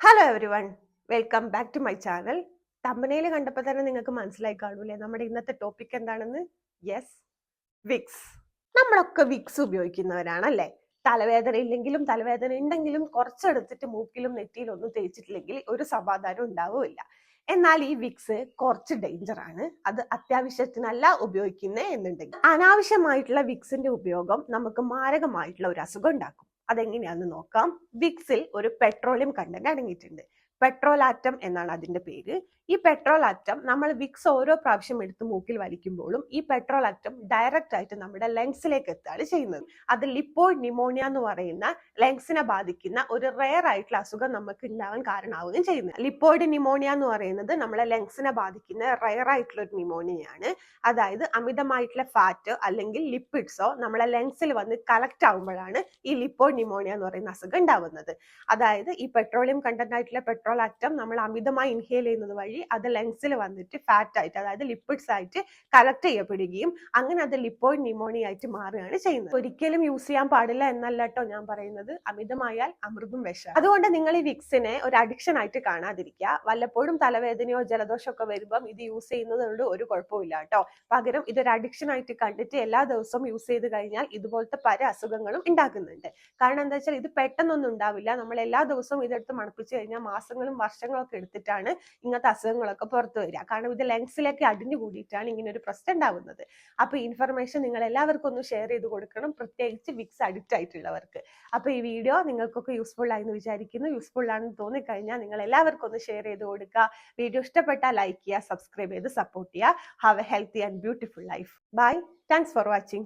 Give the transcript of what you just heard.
Hello everyone, welcome back to my channel. തമ്പനയിൽ കണ്ടപ്പോൾ തന്നെ നിങ്ങൾക്ക് മനസ്സിലായി കാണൂലേ നമ്മുടെ ഇന്നത്തെ ടോപ്പിക് എന്താണെന്ന്? Yes, Vicks. നമ്മളൊക്കെ വിക്സ് ഉപയോഗിക്കുന്നവരാണല്ലേ? തലവേദന ഇല്ലെങ്കിലും തലവേദന ഉണ്ടെങ്കിലും കുറച്ചെടുത്തിട്ട് മൂക്കിലും നെറ്റിയിലും ഒന്നും തേച്ചിട്ടില്ലെങ്കിൽ ഒരു സമാധാനം ഉണ്ടാവുകയില്ല. എന്നാൽ ഈ വിക്സ് കുറച്ച് ഡേഞ്ചർ ആണ്. അത് അത്യാവശ്യത്തിനല്ല ഉപയോഗിക്കുന്നത് എന്നുണ്ടെങ്കിൽ അനാവശ്യമായിട്ടുള്ള വിക്സിന്റെ ഉപയോഗം നമുക്ക് മാരകമായിട്ടുള്ള ഒരു അസുഖം ഉണ്ടാക്കും. അതെങ്ങനെയാണെന്ന് നോക്കാം. വിക്സിൽ ഒരു പെട്രോളിയം കണ്ടന്റ് അടങ്ങിയിട്ടുണ്ട്. പെട്രോൾ ആറ്റം എന്നാണ് അതിന്റെ പേര്. ഈ പെട്രോൾ ആറ്റം നമ്മൾ വിക്സ് ഓരോ പ്രാവശ്യം എടുത്ത് മൂക്കിൽ വലിക്കുമ്പോഴും ഈ പെട്രോൾ ആറ്റം ഡയറക്റ്റ് ആയിട്ട് നമ്മുടെ ലങ്സിലേക്ക് എത്താണ് ചെയ്യുന്നത്. അത് ലിപ്പോയിഡ് ന്യൂമോണിയ എന്ന് പറയുന്ന ലങ്സിനെ ബാധിക്കുന്ന ഒരു റെയർ ആയിട്ടുള്ള അസുഖം നമുക്ക് ഉണ്ടാവാൻ കാരണമാവുകയും ചെയ്യുന്നത്. ലിപ്പോയിഡ് ന്യൂമോണിയ എന്ന് പറയുന്നത് നമ്മളെ ലങ്സിനെ ബാധിക്കുന്ന റെയർ ആയിട്ടുള്ള ഒരു ന്യൂമോണിയയാണ്. അതായത് അമിതമായിട്ടുള്ള ഫാറ്റ് അല്ലെങ്കിൽ ലിപ്പിഡ്സോ നമ്മളെ ലങ്സിൽ വന്ന് കളക്ട് ആവുമ്പോഴാണ് ഈ ലിപ്പോയിഡ് ന്യൂമോണിയ എന്ന് പറയുന്ന അസുഖം ഉണ്ടാവുന്നത്. അതായത് ഈ പെട്രോളിയം കണ്ടന്റ് ആയിട്ടുള്ള പെട്രോൾ ആറ്റം നമ്മൾ അമിതമായി ഇൻഹേൽ ചെയ്യുന്നത് വഴി അത് ലങ്സിൽ വന്നിട്ട് ഫാറ്റ് ആയിട്ട്, അതായത് ലിപ്പിഡ്സ് ആയിട്ട് കളക്ട് ചെയ്യപ്പെടുകയും അങ്ങനെ അത് ലിപ്പോയിഡ് ന്യൂമോണിയ ആയിട്ട് മാറുകയാണ് ചെയ്യുന്നത്. ഒരിക്കലും യൂസ് ചെയ്യാൻ പാടില്ല എന്നല്ല കേട്ടോ ഞാൻ പറയുന്നത്. അമിതമായാൽ അമൃതും വിഷം. അതുകൊണ്ട് നിങ്ങൾ ഈ വിക്സിനെ ഒരു അഡിക്ഷൻ ആയിട്ട് കാണാതിരിക്കുക. വല്ലപ്പോഴും തലവേദനയോ ജലദോഷമോ ഒക്കെ വരുമ്പം ഇത് യൂസ് ചെയ്യുന്നത് കൊണ്ട് ഒരു കുഴപ്പമില്ല കേട്ടോ. പകരം ഇതൊരു അഡിക്ഷൻ ആയിട്ട് കണ്ടിട്ട് എല്ലാ ദിവസവും യൂസ് ചെയ്ത് കഴിഞ്ഞാൽ ഇതുപോലത്തെ പല അസുഖങ്ങളും ഉണ്ടാക്കുന്നുണ്ട്. കാരണം എന്താ വെച്ചാൽ ഇത് പെട്ടെന്നൊന്നും ഉണ്ടാവില്ല. നമ്മൾ എല്ലാ ദിവസവും ഇതെടുത്ത് മണപ്പിച്ച് കഴിഞ്ഞാൽ മാസങ്ങളും വർഷങ്ങളും ഒക്കെ എടുത്തിട്ടാണ് ഇങ്ങനത്തെ അസുഖങ്ങളൊക്കെ പുറത്തു വരിക. കാരണം ഇത് ലങ്സിലേക്ക് അടിഞ്ഞു കൂടിയിട്ടാണ് ഇങ്ങനെ ഒരു പ്രശ്നം ഉണ്ടാവുന്നത്. അപ്പൊ ഈ ഇൻഫർമേഷൻ നിങ്ങൾ എല്ലാവർക്കും ഒന്ന് ഷെയർ ചെയ്ത് കൊടുക്കണം, പ്രത്യേകിച്ച് വിക്സ് അഡിക്റ്റ് ആയിട്ടുള്ളവർക്ക്. അപ്പൊ ഈ വീഡിയോ നിങ്ങൾക്കൊക്കെ യൂസ്ഫുൾ ആയെന്ന് വിചാരിക്കുന്നു. യൂസ്ഫുൾ ആണെന്ന് തോന്നിക്കഴിഞ്ഞാൽ നിങ്ങൾ എല്ലാവർക്കും ഒന്ന് ഷെയർ ചെയ്ത് കൊടുക്കുക. വീഡിയോ ഇഷ്ടപ്പെട്ടാൽ ലൈക്ക് ചെയ്യുക, സബ്സ്ക്രൈബ് ചെയ്ത് സപ്പോർട്ട് ചെയ്യുക. Have a healthy and beautiful life. Bye. Thanks for watching.